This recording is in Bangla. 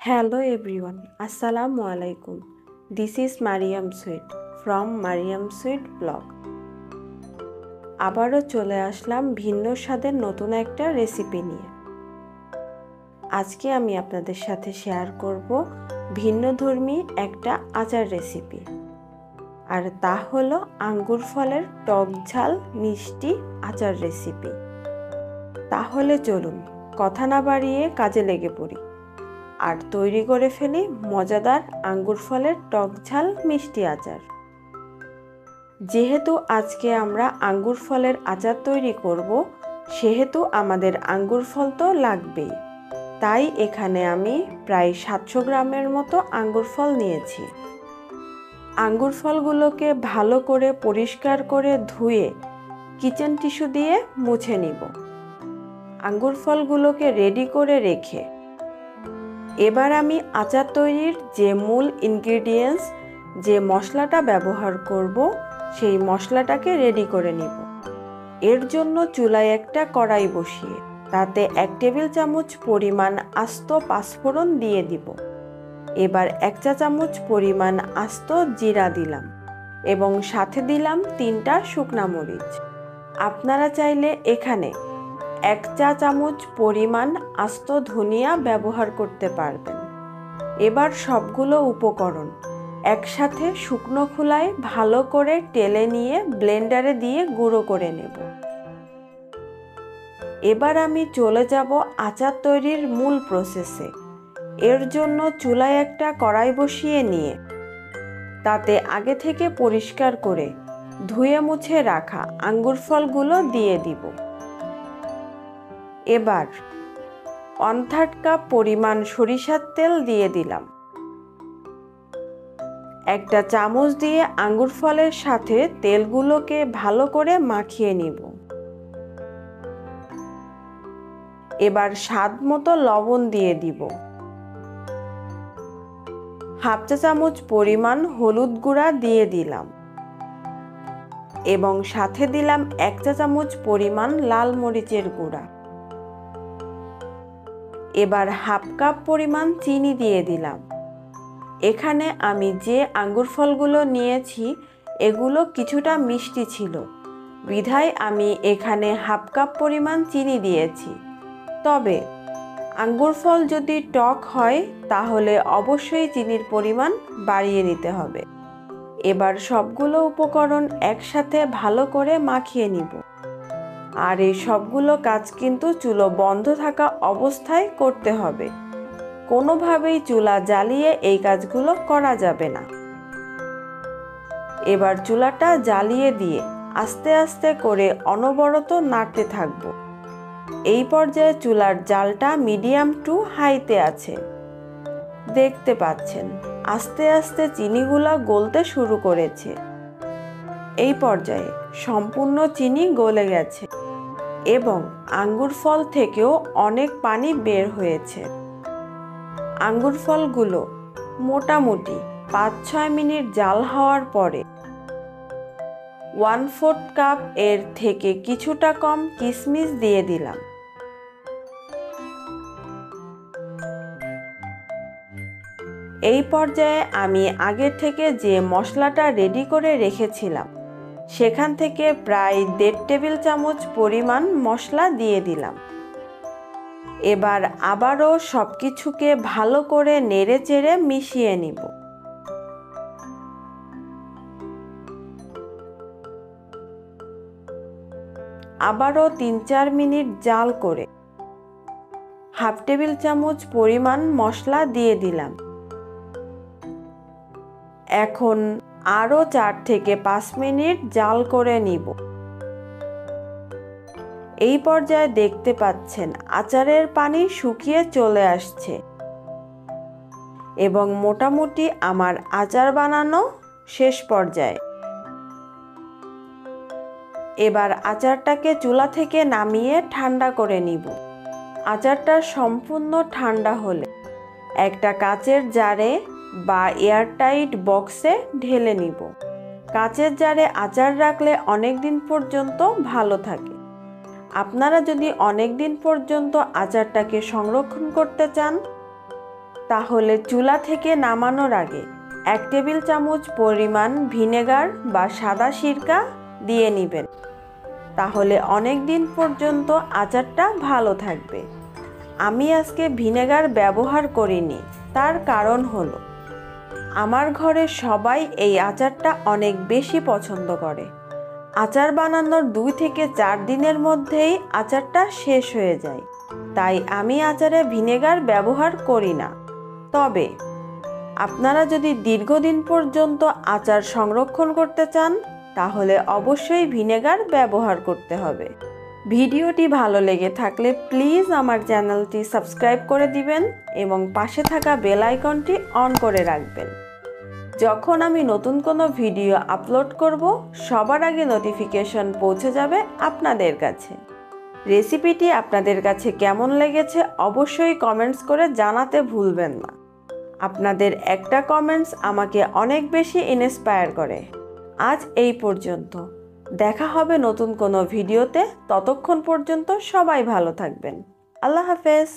Hello everyone, Assalamu alaikum. This is Mariam Sweet from Mariam Sweet blog. আবারও চলে আসলাম ভিন্ন স্বাদের নতুন একটা রেসিপি নিয়ে। আজকে আমি আপনাদের সাথে শেয়ার করব ভিন্নধর্মী একটা আচার রেসিপি। আর তা হলো আঙ্গুর ফলের টক ঝাল মিষ্টি আচার রেসিপি। তাহলে চলুন কথা না বাড়িয়ে কাজে লেগে পড়ি আর তৈরি করে ফেলি মজাদার আঙ্গুর ফলের টক ঝাল মিষ্টি আচার। যেহেতু আজকে আমরা আঙ্গুর ফলের আচার তৈরি করব, সেহেতু আমাদের আঙ্গুর ফল তো লাগবেই। তাই এখানে আমি প্রায় 700 গ্রামের মতো আঙ্গুর ফল নিয়েছি। আঙ্গুর ফলগুলোকে ভালো করে পরিষ্কার করে ধুয়ে কিচেন টিস্যু দিয়ে মুছে নিব। আঙ্গুর ফলগুলোকে রেডি করে রেখে এবার আমি আচার তৈরির যে মূল ইনগ্রেডিয়েন্টস, যে মশলাটা ব্যবহার করব, সেই মশলাটাকে রেডি করে নিব। এর জন্য চুলায় একটা কড়াই বসিয়ে তাতে 1 টেবিল চামচ পরিমাণ আস্ত পাঁচফোড়ন দিয়ে দিব। এবার 1 চা চামচ পরিমাণ আস্ত জিরা দিলাম এবং সাথে দিলাম 3টা শুকনা মরিচ। আপনারা চাইলে এখানে 1 চা চামচ পরিমাণ আস্ত ধনিয়া ব্যবহার করতে পারবেন। এবার সবগুলো উপকরণ একসাথে শুকনো খোলায় ভালো করে টেলে নিয়ে ব্লেন্ডারে দিয়ে গুঁড়ো করে নেব। এবার আমি চলে যাব আচার তৈরির মূল প্রসেসে। এর জন্য চুলায় একটা কড়াই বসিয়ে নিয়ে তাতে আগে থেকে পরিষ্কার করে ধুয়ে মুছে রাখা আঙ্গুর ফলগুলো দিয়ে দিব। এবার 1/3 কাপ পরিমাণ সরিষার তেল দিয়ে দিলাম। একটা চামচ দিয়ে আঙ্গুর ফলের সাথে তেলগুলোকে ভালো করে মাখিয়ে নিব। এবার স্বাদ মতো লবণ দিয়ে দিব। হাফ চা চামচ পরিমাণ হলুদ গুঁড়া দিয়ে দিলাম এবং সাথে দিলাম 1 চা চামচ পরিমাণ লাল মরিচের গুঁড়া। এবার হাফ কাপ পরিমাণ চিনি দিয়ে দিলাম। এখানে আমি যে আঙ্গুর ফলগুলো নিয়েছি এগুলো কিছুটা মিষ্টি ছিল, বিধায় আমি এখানে হাফ কাপ পরিমাণ চিনি দিয়েছি। তবে আঙ্গুর ফল যদি টক হয় তাহলে অবশ্যই চিনির পরিমাণ বাড়িয়ে নিতে হবে। এবার সবগুলো উপকরণ একসাথে ভালো করে মাখিয়ে নিব। আর এই সবগুলো কাজ কিন্তু চুলো বন্ধ থাকা অবস্থায় করতে হবে। কোনোভাবেই চুলা জ্বালিয়ে এই কাজগুলো করা যাবে না। এবার চুলাটা জ্বালিয়ে দিয়ে আস্তে আস্তে করে অনবরত নাড়তে থাকব। এই পর্যায়ে চুলার জালটা মিডিয়াম টু হাইতে আছে। দেখতে পাচ্ছেন আস্তে আস্তে চিনিগুলা গলতে শুরু করেছে। এই পর্যায়ে সম্পূর্ণ চিনি গলে গেছে এবং আঙ্গুর ফল থেকেও অনেক পানি বের হয়েছে। আঙ্গুর ফলগুলো মোটামুটি 5-6 মিনিট জাল হওয়ার পরে 1/4 কাপ এর থেকে কিছুটা কম কিশমিশ দিয়ে দিলাম। এই পর্যায়ে আমি আগে থেকে যে মশলাটা রেডি করে রেখেছিলাম সেখান থেকে প্রায় 1.5 টেবিল চামচ পরিমাণ মশলা দিয়ে দিলাম। এবার আবারও সবকিছুকে ভালো করে নেড়ে চেড়ে মিশিয়ে নিব। আবারও 3-4 মিনিট জাল করে হাফ টেবিল চামচ পরিমাণ মশলা দিয়ে দিলাম। এখন আরও 4 থেকে 5 মিনিট জাল করে নিব। এই পর্যায়ে দেখতে পাচ্ছেন আচারের পানি শুকিয়ে চলে আসছে এবং মোটামুটি আমার আচার বানানো শেষ পর্যায়ে। এবার আচারটাকে চুলা থেকে নামিয়ে ঠান্ডা করে নিব। আচারটা সম্পূর্ণ ঠান্ডা হলে একটা কাচের জারে বা এয়ারটাইট বক্সে ঢেলে নিব। কাচের জারে আচার রাখলে অনেক দিন পর্যন্ত ভালো থাকে। আপনারা যদি অনেক দিন পর্যন্ত আচারটাকে সংরক্ষণ করতে চান তাহলে চুলা থেকে নামানোর আগে 1 টেবিল চামচ পরিমাণ ভিনেগার বা সাদা সিরকা দিয়ে নেবেন। তাহলে অনেক দিন পর্যন্ত আচারটা ভালো থাকবে। আমি আজকে ভিনেগার ব্যবহার করিনি, তার কারণ হলো আমার ঘরে সবাই এই আচারটা অনেক বেশি পছন্দ করে। আচার বানানোর 2 থেকে 4 দিনের মধ্যেই আচারটা শেষ হয়ে যায়, তাই আমি আচারে ভিনেগার ব্যবহার করি না। তবে আপনারা যদি দীর্ঘদিন পর্যন্ত আচার সংরক্ষণ করতে চান তাহলে অবশ্যই ভিনেগার ব্যবহার করতে হবে। ভিডিওটি ভালো লেগে থাকলে প্লিজ আমার চ্যানেলটি সাবস্ক্রাইব করে দিবেন এবং পাশে থাকা বেল আইকনটি অন করে রাখবেন। যখন আমি নতুন কোনো ভিডিও আপলোড করব সবার আগে নোটিফিকেশন পৌঁছে যাবে আপনাদের কাছে। রেসিপিটি আপনাদের কাছে কেমন লেগেছে অবশ্যই কমেন্টস করে জানাতে ভুলবেন না। আপনাদের একটা কমেন্টস আমাকে অনেক বেশি ইন্সপায়ার করে। আজ এই পর্যন্ত, দেখা হবে নতুন কোনো ভিডিওতে। ততক্ষণ পর্যন্ত সবাই ভালো থাকবেন। আল্লাহ হাফেজ।